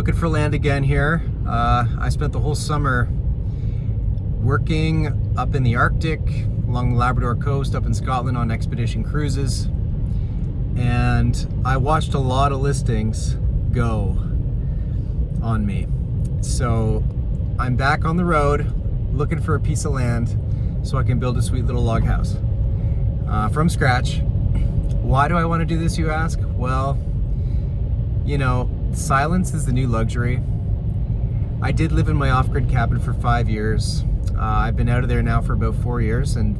looking for land again here. I spent the whole summer working up in the Arctic, along the Labrador coast, up in Scotland on expedition cruises. And I watched a lot of listings go on me. So I'm back on the road looking for a piece of land so I can build a sweet little log house from scratch. Why do I want to do this, you ask? Well, you know, silence is the new luxury. I did live in my off-grid cabin for 5 years. I've been out of there now for about 4 years, and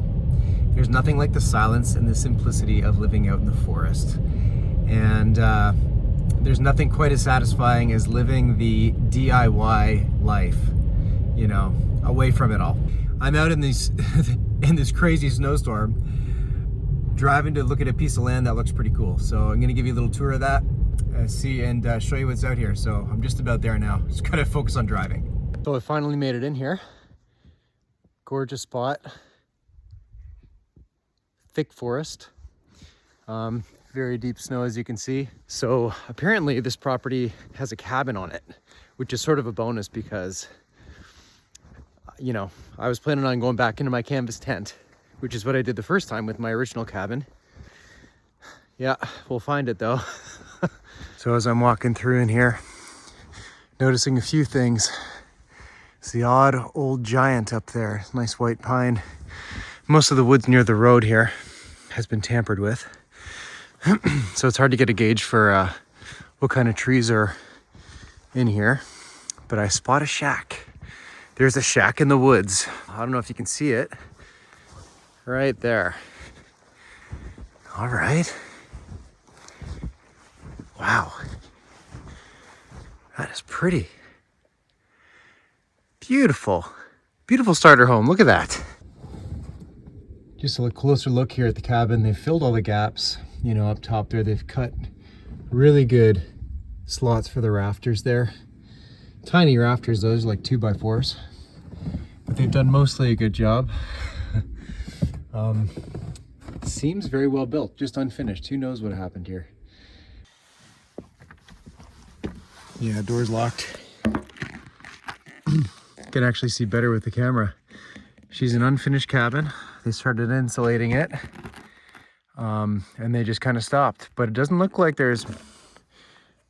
there's nothing like the silence and the simplicity of living out in the forest. And there's nothing quite as satisfying as living the DIY life, you know, away from it all. I'm out in these in this crazy snowstorm, driving to look at a piece of land that looks pretty cool. So I'm gonna give you a little tour of that, see and show you what's out here. So I'm just about there now. Just gotta focus on driving. So I finally made it in here. Gorgeous spot. Thick forest. Very deep snow, as you can see. So apparently this property has a cabin on it, which is sort of a bonus because, you know, I was planning on going back into my canvas tent, which is what I did the first time with my original cabin. Yeah, we'll find it though. So as I'm walking through in here, noticing a few things. It's the odd old giant up there, nice white pine. Most of the woods near the road here has been tampered with. So it's hard to get a gauge for what kind of trees are in here. But I spot a shack. There's a shack in the woods. I don't know if you can see it. Right there. All right. Wow. That is pretty. Beautiful. Beautiful starter home. Look at that. Just a closer look here at the cabin. They've filled all the gaps, you know, up top there. They've cut really good slots for the rafters there. Tiny rafters, those are like 2x4s. But they've done mostly a good job. Seems very well built, just unfinished. Who knows what happened here? Yeah, door's locked. Can actually see better with the camera. She's an unfinished cabin. They started insulating it, and they just kind of stopped. But it doesn't look like there's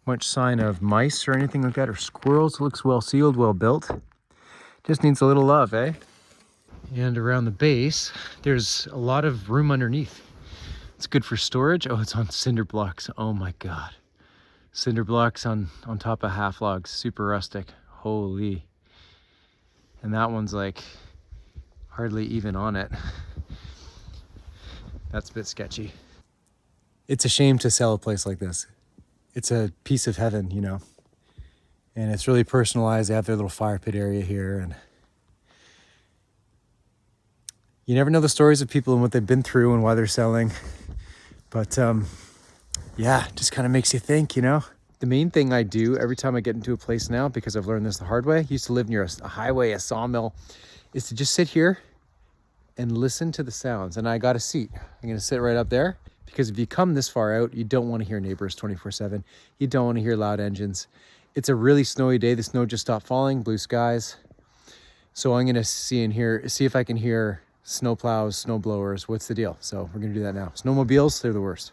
much sign of mice or anything like that, or squirrels. It looks well sealed, well built. Just needs a little love, eh? And around the base, there's a lot of room underneath. It's good for storage. Oh, it's on cinder blocks. Oh my God. Cinder blocks on top of half logs, super rustic. Holy. And that one's like hardly even on it. That's a bit sketchy. It's a shame to sell a place like this. It's a piece of heaven, you know. And it's really personalized. They have their little fire pit area here, and you never know the stories of people and what they've been through and why they're selling. But yeah, just kind of makes you think, you know. The main thing I do every time I get into a place now, because I've learned this the hard way, I used to live near a highway, a sawmill, is to just sit here and listen to the sounds. And I got a seat. I'm gonna sit right up there, because if you come this far out, you don't want to hear neighbors 24/7. You don't want to hear loud engines. It's a really snowy day. The snow just stopped falling, blue skies. So I'm gonna see if I can hear snow plows, snow blowers. What's the deal? So we're gonna do that now. Snowmobiles, they're the worst.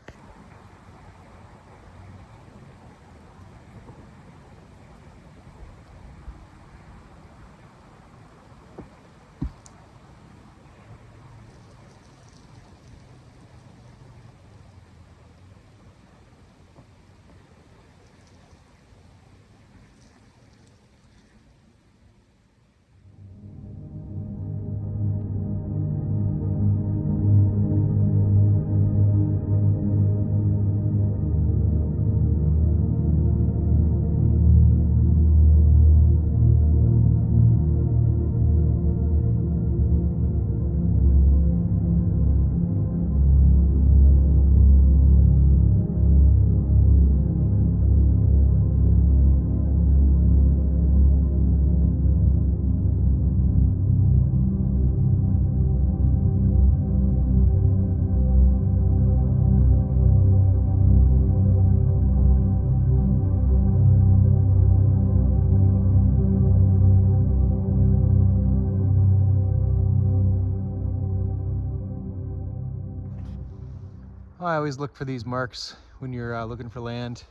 I always look for these marks when you're looking for land.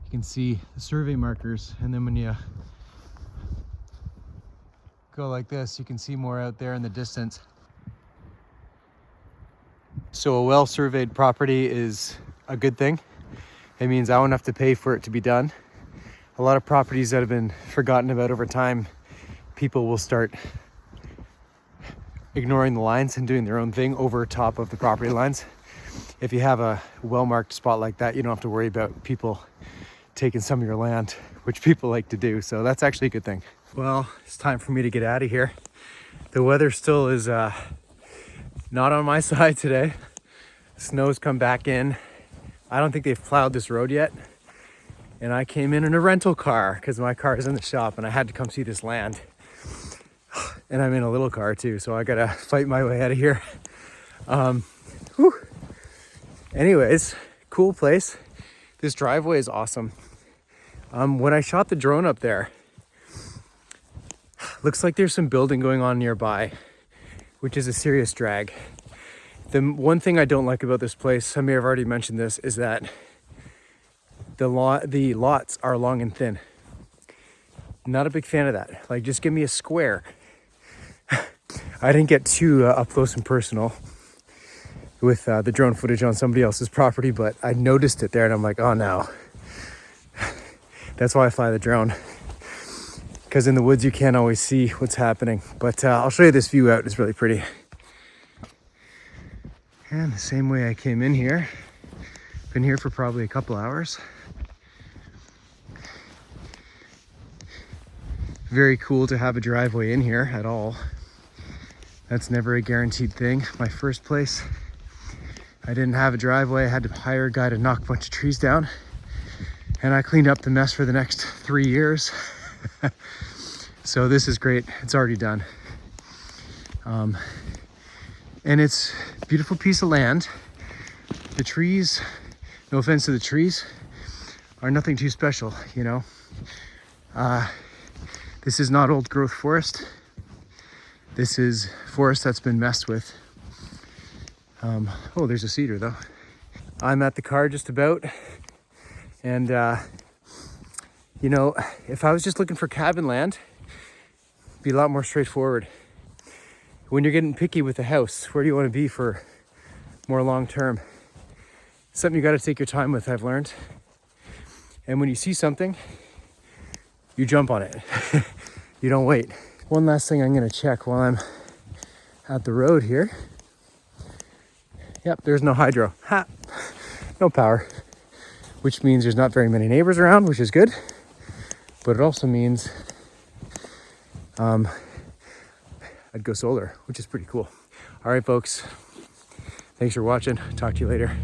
You can see the survey markers, and then when you go like this, you can see more out there in the distance. So a well-surveyed property is a good thing. It means I won't have to pay for it to be done. A lot of properties that have been forgotten about over time, people will start ignoring the lines and doing their own thing over top of the property lines. If you have a well-marked spot like that, you don't have to worry about people taking some of your land, which people like to do. So that's actually a good thing. Well, it's time for me to get out of here. The weather still is not on my side today. Snow's come back in. I don't think they've plowed this road yet. And I came in a rental car because my car is in the shop and I had to come see this land. And I'm in a little car too, so I gotta fight my way out of here. Anyways, cool place. This driveway is awesome. When I shot the drone up there, looks like there's some building going on nearby, which is a serious drag. The one thing I don't like about this place, I may have already mentioned this, is that the lots are long and thin. Not a big fan of that. Like, just give me a square. I didn't get too up close and personal with the drone footage on somebody else's property, but I noticed it there and I'm like, oh no. That's why I fly the drone. Because in the woods you can't always see what's happening. But I'll show you this view out. It's really pretty. And the same way I came in here. Been here for probably a couple hours. Very cool to have a driveway in here at all. That's never a guaranteed thing. My first place, I didn't have a driveway. I had to hire a guy to knock a bunch of trees down. And I cleaned up the mess for the next 3 years. So this is great. It's already done. And it's a beautiful piece of land. The trees, no offense to the trees, are nothing too special, you know. This is not old growth forest. This is forest that's been messed with. Oh, there's a cedar though. I'm at the car just about. And, you know, if I was just looking for cabin land, it'd be a lot more straightforward. When you're getting picky with a house, where do you want to be for more long term? Something you got to take your time with, I've learned. And when you see something, you jump on it. You don't wait. One last thing I'm going to check while I'm at the road here. Yep, there's no hydro. Ha! No power. Which means there's not very many neighbors around, which is good. But it also means I'd go solar, which is pretty cool. All right, folks. Thanks for watching. Talk to you later.